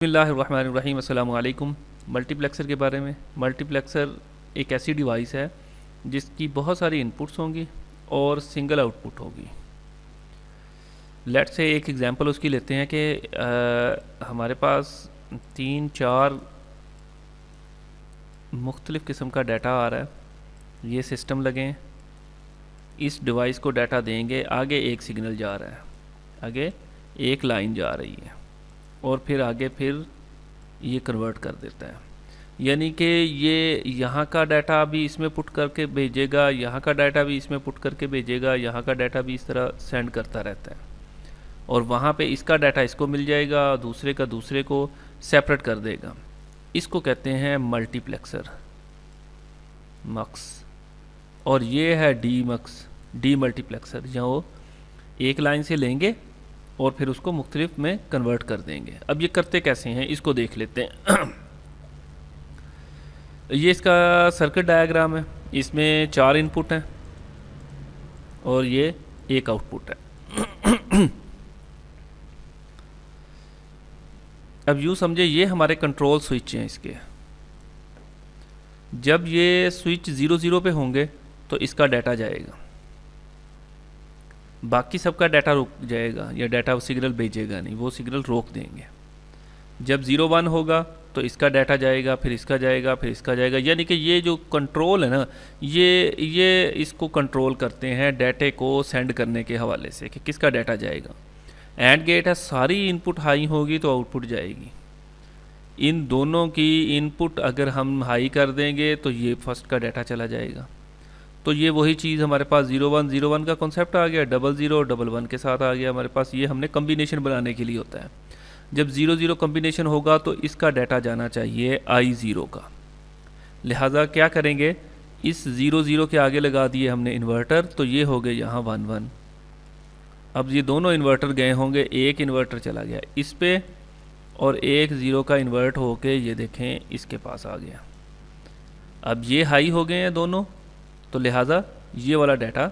बिस्मिल्लाहिर्रहमानिर्रहीम। अस्सलामु अलैकुम। मल्टीप्लेक्सर के बारे में। मल्टीप्लेक्सर एक ऐसी डिवाइस है जिसकी बहुत सारी इनपुट्स होंगी और सिंगल आउटपुट होगी। लेट्स से एक एग्जांपल उसकी लेते हैं कि हमारे पास 3-4 मुख्तलिफ़ किस्म का डाटा आ रहा है। ये सिस्टम लगे हैं, इस डिवाइस को डाटा देंगे, आगे एक सिग्नल जा रहा है, आगे एक लाइन जा रही है और फिर आगे फिर ये कन्वर्ट कर देता है। यानी कि ये यहाँ का डाटा भी इसमें पुट करके भेजेगा, यहाँ का डाटा भी इसमें पुट करके भेजेगा, यहाँ का डाटा भी इस तरह सेंड करता रहता है और वहाँ पे इसका डाटा इसको मिल जाएगा, दूसरे का दूसरे को सेपरेट कर देगा। इसको कहते हैं मल्टीप्लेक्सर, मक्स। और ये है डी मल्टीप्लेक्सर, जहाँ वो एक लाइन से लेंगे और फिर उसको मुख्तलिफ में कन्वर्ट कर देंगे। अब ये करते कैसे हैं इसको देख लेते हैं। ये इसका सर्किट डायग्राम है, इसमें 4 इनपुट हैं और ये एक आउटपुट है। अब यूँ समझे ये हमारे कंट्रोल स्विच हैं इसके। जब ये स्विच 0-0 पे होंगे तो इसका डाटा जाएगा, बाकी सबका डाटा रुक जाएगा या डाटा सिग्नल भेजेगा नहीं, वो सिग्नल रोक देंगे। जब 0-1 होगा तो इसका डाटा जाएगा, फिर इसका जाएगा, फिर इसका जाएगा। यानी कि ये जो कंट्रोल है ना, ये इसको कंट्रोल करते हैं डाटे को सेंड करने के हवाले से कि किसका डाटा जाएगा। एंड गेट है, सारी इनपुट हाई होगी तो आउटपुट जाएगी। इन दोनों की इनपुट अगर हम हाई कर देंगे तो ये फर्स्ट का डाटा चला जाएगा। तो ये वही चीज़ हमारे पास 0-1 का कॉन्सेप्ट आ गया, 0-0 के साथ आ गया हमारे पास। ये हमने कम्बिनेशन बनाने के लिए होता है। जब 0-0 कम्बिनेशन होगा तो इसका डाटा जाना चाहिए I0 का। लिहाजा क्या करेंगे, इस 0-0 के आगे लगा दिए हमने इन्वर्टर, तो ये हो गए यहाँ 1-1। अब ये दोनों इन्वर्टर गए होंगे, एक इन्वर्टर चला गया इस पे और एक 0 का इन्वर्ट होके ये देखें इसके पास आ गया। अब ये हाई हो गए हैं दोनों, तो लिहाजा ये वाला डाटा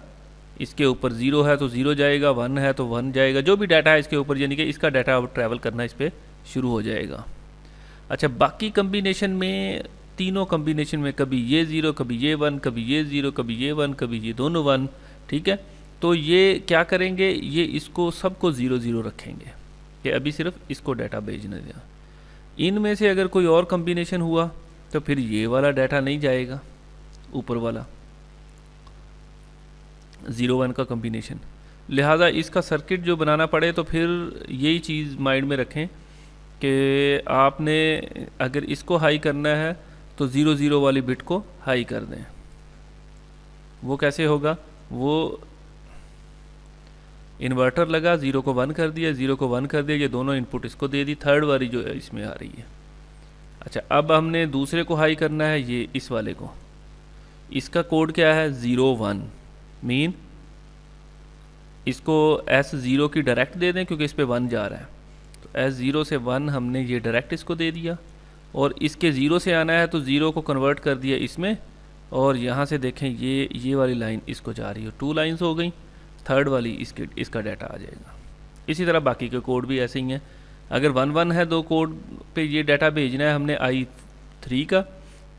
इसके ऊपर 0 है तो 0 जाएगा, 1 है तो 1 जाएगा, जो भी डाटा है इसके ऊपर, यानी कि इसका डाटा अब ट्रैवल करना इस पर शुरू हो जाएगा। अच्छा, बाकी कम्बिनेशन में, तीनों कम्बिनेशन में कभी ये 0, कभी ये 1, कभी ये 0, कभी ये 1, कभी ये दोनों 1, ठीक है। तो ये क्या करेंगे, ये इसको सबको 0-0 रखेंगे कि अभी सिर्फ इसको डाटा भेजना दिया। इनमें से अगर कोई और कम्बिनेशन हुआ तो फिर ये वाला डाटा नहीं जाएगा, ऊपर वाला 0-1 का कम्बिनेशन। लिहाजा इसका सर्किट जो बनाना पड़े तो फिर यही चीज़ माइंड में रखें कि आपने अगर इसको हाई करना है तो 0-0 वाली बिट को हाई कर दें। वो कैसे होगा, वो इन्वर्टर लगा, 0 को 1 कर दिया, 0 को 1 कर दिया, ये दोनों इनपुट इसको दे दी, थर्ड वाली जो है इसमें आ रही है। अच्छा, अब हमने दूसरे को हाई करना है, ये इस वाले को। इसका कोड क्या है, 0-1 मीन इसको S0 की डायरेक्ट दे दें क्योंकि इस पे 1 जा रहा है, तो S0 से 1 हमने ये डायरेक्ट इसको दे दिया। और इसके 0 से आना है तो 0 को कन्वर्ट कर दिया इसमें, और यहाँ से देखें ये वाली लाइन इसको जा रही है, 2 लाइन्स हो गई, थर्ड वाली इसका डाटा आ जाएगा। इसी तरह बाकी के कोड भी ऐसे ही हैं। अगर 1-1 है, 2 कोड पे ये डाटा भेजना है हमने I3 का,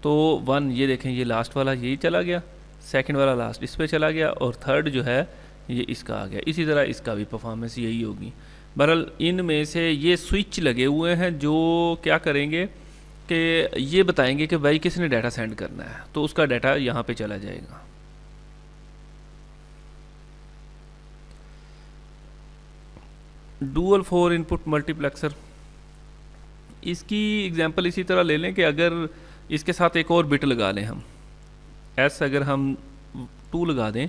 तो 1 ये देखें, ये लास्ट वाला यही चला गया, सेकंड वाला लास्ट इस पे चला गया और थर्ड जो है ये इसका आ गया। इसी तरह इसका भी परफॉर्मेंस यही होगी। बहरहाल इनमें से ये स्विच लगे हुए हैं जो क्या करेंगे कि ये बताएंगे कि भाई किसने डाटा सेंड करना है, तो उसका डाटा यहाँ पे चला जाएगा। डुअल 4 इनपुट मल्टीप्लेक्सर, इसकी एग्जांपल इसी तरह ले लें कि अगर इसके साथ एक और बिट लगा लें हम, S अगर हम 2 लगा दें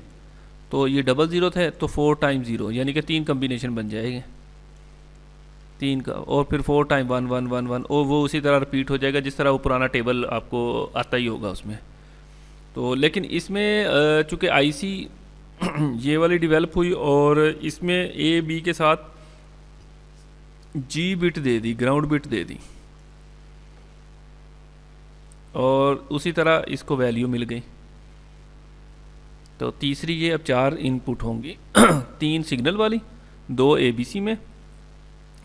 तो ये 0-0 थे तो 4 टाइम 0, यानी कि 3 कम्बिनेशन बन जाएंगे 3 का, और फिर 4 टाइम 1-1-1-1, और वो उसी तरह रिपीट हो जाएगा जिस तरह वो पुराना टेबल आपको आता ही होगा उसमें। तो लेकिन इसमें चूँकि IC ये वाली डेवलप हुई और इसमें A-B के साथ G बिट दे दी, ग्राउंड बिट दे दी, और उसी तरह इसको वैल्यू मिल गई। तो तीसरी ये अब 4 इनपुट होंगी, 3 सिग्नल वाली, 2 ABC में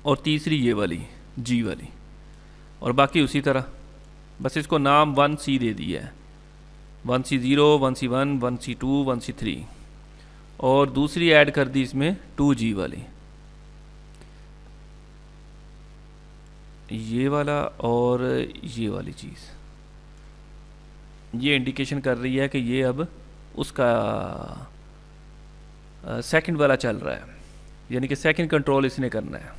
और तीसरी ये वाली G वाली। और बाकी उसी तरह, बस इसको नाम 1C दे दिया है, 1C0, 1C1, 1C2, 1C3, और दूसरी ऐड कर दी इसमें 2G वाली, ये वाला और ये वाली चीज़। ये इंडिकेशन कर रही है कि ये अब उसका सेकंड वाला चल रहा है, यानी कि सेकंड कंट्रोल इसने करना है।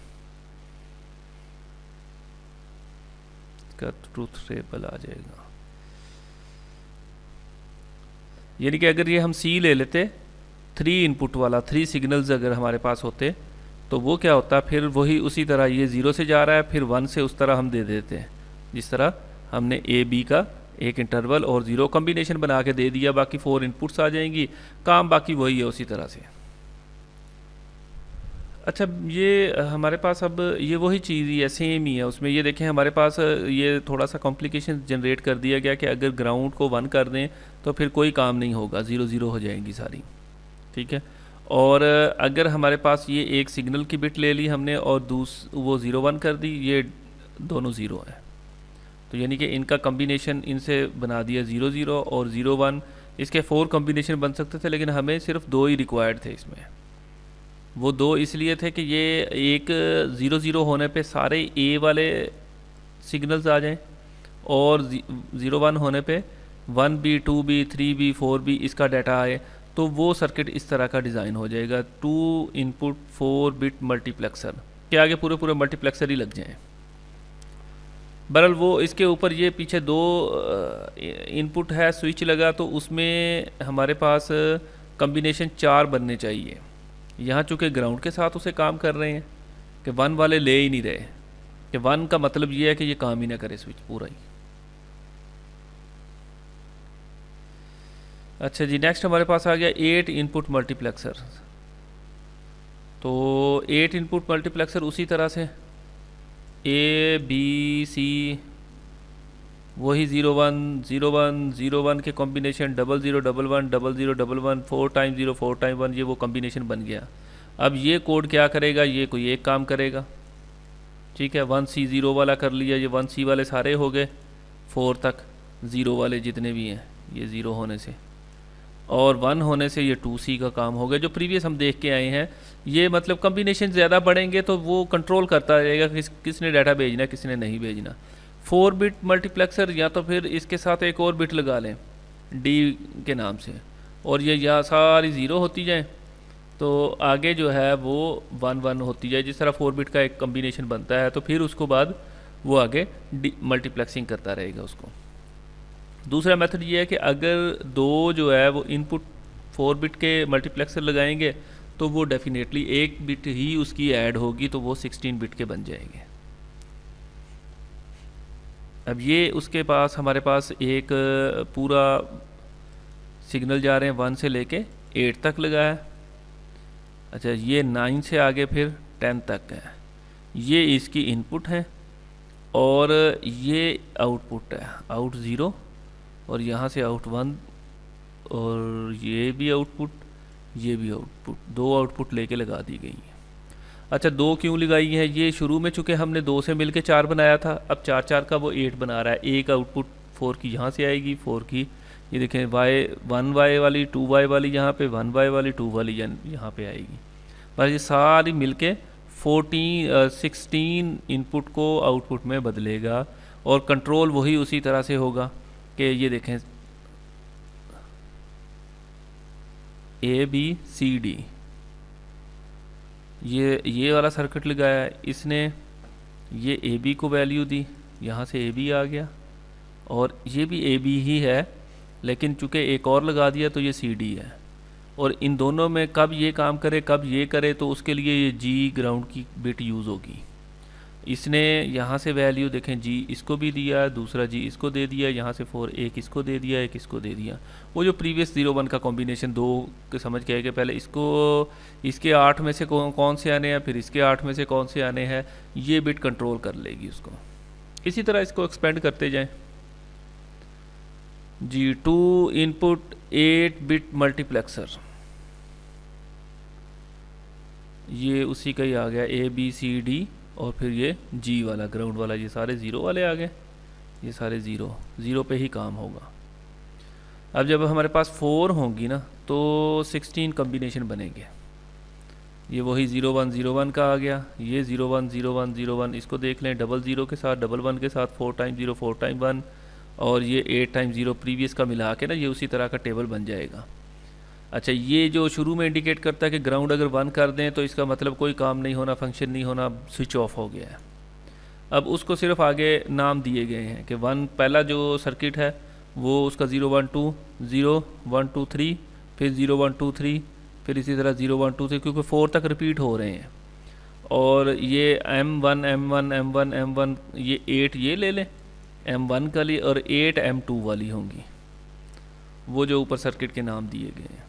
इसका ट्रूथ टेबल आ जाएगा, यानी कि अगर ये हम C ले लेते 3 इनपुट वाला, 3 सिग्नल्स अगर हमारे पास होते तो वो क्या होता, फिर वही उसी तरह ये 0 से जा रहा है, फिर 1 से उस तरह हम दे देते हैं जिस तरह हमने A B का एक इंटरवल और 0 कॉम्बिनेशन बना के दे दिया, बाकी 4 इनपुट्स आ जाएंगी, काम बाकी वही है उसी तरह से। अच्छा, ये हमारे पास अब ये वही चीज़ ही है, सेम ही है उसमें। ये देखें हमारे पास ये थोड़ा सा कॉम्प्लिकेशन जनरेट कर दिया गया कि अगर ग्राउंड को 1 कर दें तो फिर कोई काम नहीं होगा, 0 0 हो जाएंगी सारी, ठीक है। और अगर हमारे पास ये एक सिग्नल की बिट ले ली हमने और वो 0 1 कर दी, ये दोनों 0 हैं, तो यानी कि इनका कम्बिनेशन इनसे बना दिया 0 0 और 0 1। इसके 4 कम्बिनेशन बन सकते थे, लेकिन हमें सिर्फ 2 ही रिक्वायर्ड थे इसमें। वो 2 इसलिए थे कि ये एक 0 0 होने पे सारे A वाले सिग्नल्स आ जाएं, और 0 1 होने पे 1B 2B 3B 4B इसका डाटा आए, तो वो सर्किट इस तरह का डिज़ाइन हो जाएगा, 2 इनपुट 4 बिट मल्टीप्लेक्सर के आगे पूरे पूरे मल्टीप्लेक्सर ही लग जाएं। बहरहाल वो इसके ऊपर ये पीछे 2 इनपुट है, स्विच लगा, तो उसमें हमारे पास कम्बिनेशन 4 बनने चाहिए। यहाँ चूँकि ग्राउंड के साथ उसे काम कर रहे हैं कि 1 वाले ले ही नहीं रहे, कि 1 का मतलब ये है कि ये काम ही ना करे स्विच पूरा ही। अच्छा जी, नेक्स्ट हमारे पास आ गया 8 इनपुट मल्टीप्लेक्सर। तो 8 इनपुट मल्टीप्लेक्सर उसी तरह से A B C, वही 0 1 0 1 0 1 के कॉम्बिनेशन, 0 0 1 1 0 0 1 1 4 टाइम 0 4 टाइम 1, ये वो कॉम्बिनेशन बन गया। अब ये कोड क्या करेगा, ये कोई एक काम करेगा, ठीक है। 1C 0 वाला कर लिया, ये 1C वाले सारे हो गए 4 तक, 0 वाले जितने भी हैं ये 0 होने से, और 1 होने से ये 2C का काम हो गया, जो प्रीवियस हम देख के आए हैं। ये मतलब कम्बिनेशन ज़्यादा बढ़ेंगे तो वो कंट्रोल करता रहेगा किसने डाटा भेजना किसने नहीं भेजना। 4 बिट मल्टीप्लेक्सर, या तो फिर इसके साथ एक और बिट लगा लें D के नाम से, और ये यहाँ सारी 0 होती जाए, तो आगे जो है वो 1 1 होती जाए, जिस तरह 4 बिट का एक कम्बिनेशन बनता है, तो फिर उसको बाद वो आगे मल्टीप्लेक्सिंग करता रहेगा उसको। दूसरा मेथड ये है कि अगर 2 जो है वो इनपुट 4 बिट के मल्टीप्लेक्सर लगाएंगे तो वो डेफिनेटली 1 बिट ही उसकी ऐड होगी, तो वो 16 बिट के बन जाएंगे। अब ये उसके पास हमारे पास एक पूरा सिग्नल जा रहे हैं 1 से लेके 8 तक लगा है। अच्छा, ये 9 से आगे फिर 10 तक है, ये इसकी इनपुट है, और ये आउटपुट है, आउट 0, और यहाँ से आउट 1, और ये भी आउटपुट, ये भी आउटपुट, 2 आउटपुट लेके लगा दी गई हैं। अच्छा, 2 क्यों लगाई है, ये शुरू में चूँकि हमने 2 से मिलके 4 बनाया था, अब 4 4 का वो 8 बना रहा है। एक आउटपुट 4 की यहाँ से आएगी, 4 की ये देखें Y 1 Y वाली, 2 Y वाली यहाँ पे, 1 Y वाली, 2 वाली यहाँ पे आएगी। बस ये सारी मिलके 16 इनपुट को आउटपुट में बदलेगा, और कंट्रोल वही उसी तरह से होगा कि ये देखें A B C D, ये वाला सर्किट लगाया है इसने, ये AB को वैल्यू दी, यहाँ से AB आ गया, और ये भी AB ही है, लेकिन चूँकि एक और लगा दिया तो ये CD है, और इन दोनों में कब ये काम करे कब ये करे, तो उसके लिए ये G ग्राउंड की बिट यूज़ होगी। इसने यहाँ से वैल्यू देखें G इसको भी दिया, दूसरा G इसको दे दिया, यहाँ से 4 एक इसको दे दिया, एक इसको दे दिया। वो जो प्रीवियस 0 1 का कॉम्बिनेशन 2 के समझ के आए कि पहले इसको इसके 8 में से कौन से आने हैं, फिर इसके 8 में से कौन से आने हैं, ये बिट कंट्रोल कर लेगी उसको। इसी तरह इसको एक्सपेंड करते जाएं। जी 2 इनपुट 8 बिट मल्टीप्लेक्सर, ये उसी का ही आ गया A B C D और फिर ये जी वाला ग्राउंड वाला, ये सारे ज़ीरो वाले आ गए, ये सारे ज़ीरो ज़ीरो पे ही काम होगा। अब जब हमारे पास 4 होंगी ना तो 16 कम्बिनेशन बनेंगे। ये वही 0101 का आ गया, ये 010101, इसको देख लें डबल ज़ीरो के साथ, डबल वन के साथ, 4 टाइम 0 4 टाइम 1, और ये 8 टाइम 0 प्रीवियस का मिला के ना ये उसी तरह का टेबल बन जाएगा। अच्छा, ये जो शुरू में इंडिकेट करता है कि ग्राउंड अगर 1 कर दें तो इसका मतलब कोई काम नहीं होना, फंक्शन नहीं होना, स्विच ऑफ हो गया है। अब उसको सिर्फ आगे नाम दिए गए हैं कि 1 पहला जो सर्किट है वो उसका 0 1 2 0 1 2 3, फिर 0 1 2 3, फिर इसी तरह 0 1 2 3, क्योंकि 4 तक रिपीट हो रहे हैं। और ये M1 M1 M1 M1, ये 8 ये ले लें M1 का लिए, और 8 M2 वाली होंगी, वो जो ऊपर सर्किट के नाम दिए गए हैं।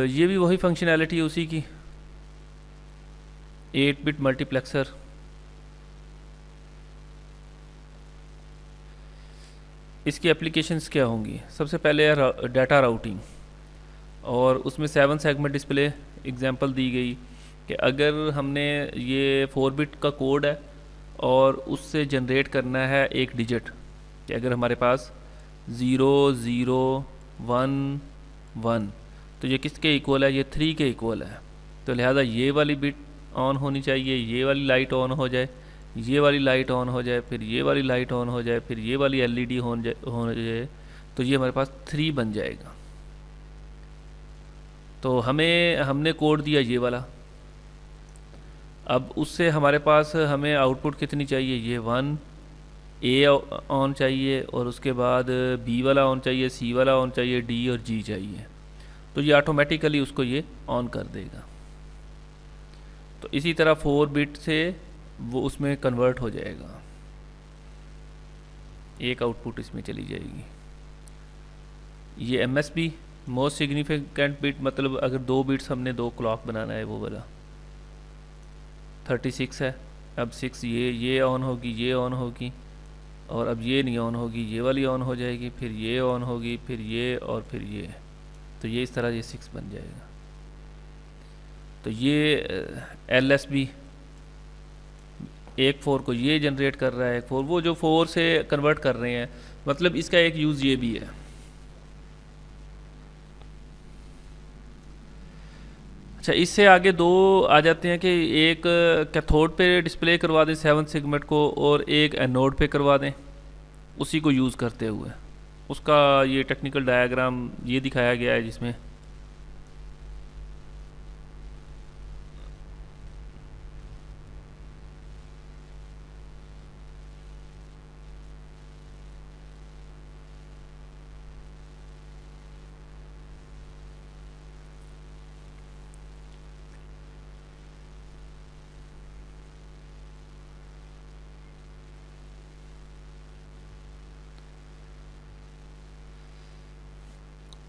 ये भी वही फंक्शनैलिटी है उसी की, 8 बिट मल्टीप्लेक्सर। इसकी एप्लीकेशंस क्या होंगी? सबसे पहले है डाटा राउटिंग, और उसमें 7 सेगमेंट डिस्प्ले एग्जांपल दी गई कि अगर हमने ये 4 बिट का कोड है और उससे जनरेट करना है एक डिजिट, कि अगर हमारे पास 0 0 1 1, तो ये किसके इक्वल है? ये 3 के इक्वल है। तो लिहाजा ये वाली बिट ऑन होनी चाहिए, ये वाली लाइट ऑन हो जाए, ये वाली लाइट ऑन हो जाए, फिर ये वाली लाइट ऑन हो जाए, फिर ये वाली एलईडी हो जाए, तो ये हमारे पास 3 बन जाएगा। तो हमने कोड दिया ये वाला, अब उससे हमारे पास हमें आउटपुट कितनी चाहिए? ये 1 ए ऑन चाहिए, और उसके बाद बी वाला ऑन चाहिए, सी वाला ऑन चाहिए, डी और जी चाहिए। तो ये ऑटोमेटिकली उसको ये ऑन कर देगा। तो इसी तरह 4 बिट से वो उसमें कन्वर्ट हो जाएगा, एक आउटपुट इसमें चली जाएगी। ये MSB मोस्ट सिग्निफिकेंट बिट, मतलब अगर 2 बिट्स हमने 2 क्लॉक बनाना है, वो वाला 36 है। अब 6 ये ऑन होगी, ये ऑन होगी, और अब ये नहीं ऑन होगी, ये वाली ऑन हो जाएगी, फिर ये ऑन होगी, फिर ये, और फिर ये। तो ये इस तरह ये 6 बन जाएगा। तो ये LSB एक 4 को ये जनरेट कर रहा है, एक 4 वो जो 4 से कन्वर्ट कर रहे हैं। मतलब इसका एक यूज़ ये भी है। अच्छा, इससे आगे 2 आ जाते हैं कि एक कैथोड पे डिस्प्ले करवा दें 7 सेगमेंट को, और एक एनोड पे करवा दें उसी को यूज़ करते हुए। उसका ये टेक्निकल डायग्राम ये दिखाया गया है, जिसमें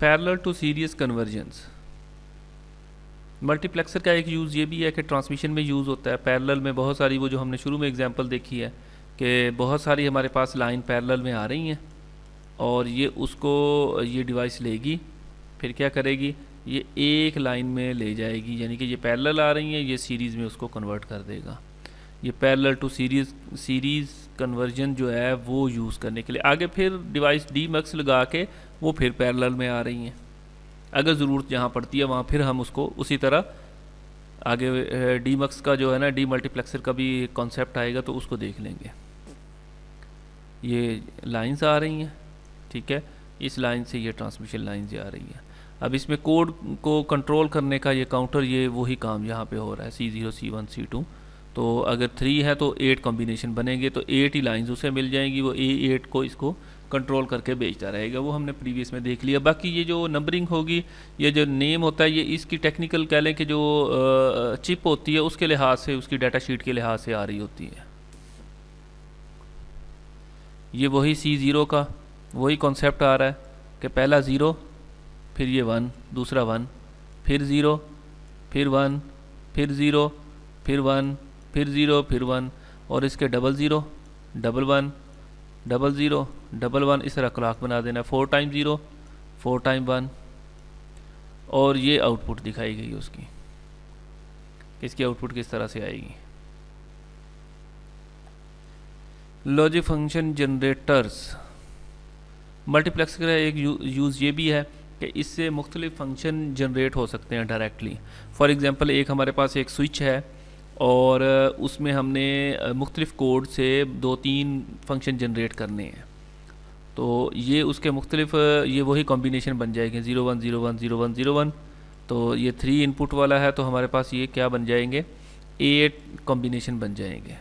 parallel to series convergence. Multiplexer का एक यूज़ ये भी है कि ट्रांसमिशन में यूज़ होता है। पैरेलल में बहुत सारी, वो जो हमने शुरू में एग्जांपल देखी है कि बहुत सारी हमारे पास लाइन पैरेलल में आ रही हैं, और ये उसको ये डिवाइस लेगी, फिर क्या करेगी? ये एक लाइन में ले जाएगी, यानी कि ये पैरेलल आ रही हैं, ये सीरीज़ में उसको कन्वर्ट कर देगा। ये पैरेलल टू सीरीज़ कन्वर्जन जो है वो यूज़ करने के लिए आगे फिर डिवाइस डीमक्स लगा के वो फिर पैरेलल में आ रही हैं। अगर ज़रूरत जहाँ पड़ती है वहाँ फिर हम उसको उसी तरह आगे डीमक्स का जो है ना, डी मल्टीप्लेक्सर का भी कॉन्सेप्ट आएगा तो उसको देख लेंगे। ये लाइंस आ रही हैं, ठीक है, इस लाइन से ये ट्रांसमिशन लाइन से आ रही है। अब इसमें कोड को कंट्रोल करने का ये काउंटर, ये वही काम यहाँ पे हो रहा है, C0 C1 C2। तो अगर 3 है तो 8 कॉम्बिनेशन बनेंगे, तो 8 ही लाइंस उसे मिल जाएंगी, वो A8 को इसको कंट्रोल करके बेचता रहेगा। वो हमने प्रीवियस में देख लिया। बाकी ये जो नंबरिंग होगी, ये जो नेम होता है, ये इसकी टेक्निकल कह लें कि जो चिप होती है उसके लिहाज से, उसकी डाटा शीट के लिहाज से आ रही होती है। ये वही C0 का वही कॉन्सेप्ट आ रहा है कि पहला 0, फिर ये 1, दूसरा 1, फिर 0, फिर 1, फिर 0, फिर 1, फिर 0, फिर 1, और इसके डबल 0, डबल 1, डबल 0, डबल 1, इस तरह क्लॉक बना देना। 4 टाइम 0, 4 टाइम 1, और ये आउटपुट दिखाई गई उसकी। कि इसकी आउटपुट किस तरह से आएगी। लॉजिक फंक्शन जनरेटर्स, मल्टीप्लेक्सर का एक यूज़ ये भी है कि इससे मुख्तलिफ फंक्शन जनरेट हो सकते हैं डायरेक्टली। फॉर एग्ज़ाम्पल एक हमारे पास एक स्विच है और उसमें हमने मुख्तलिफ कोड से 2-3 फंक्शन जनरेट करने हैं, तो ये उसके मुख्तलिफ ये वही कॉम्बिनेशन बन जाएंगे 01 01 01 01। तो ये 3 इनपुट वाला है तो हमारे पास ये क्या बन जाएंगे, 8 कॉम्बिनेशन बन जाएंगे।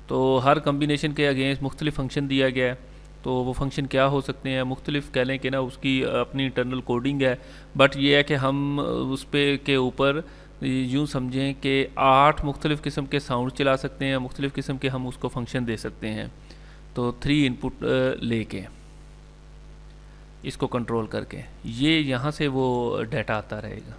तो हर कॉम्बिनेशन के अगेंस्ट मुख्तलिफ फंक्शन दिया गया है, तो वो फंक्शन क्या हो सकते हैं, मुख्तलिफ कह लें कि ना उसकी अपनी इंटरनल कोडिंग है, बट ये है कि हम उस पे के ऊपर यूँ समझें कि 8 मुख्तलिफ किस्म के साउंड चला सकते हैं, मुख्तलिफ किस्म के हम उसको फंक्शन दे सकते हैं। तो 3 इनपुट लेके इसको कंट्रोल करके ये यहाँ से वो डाटा आता रहेगा।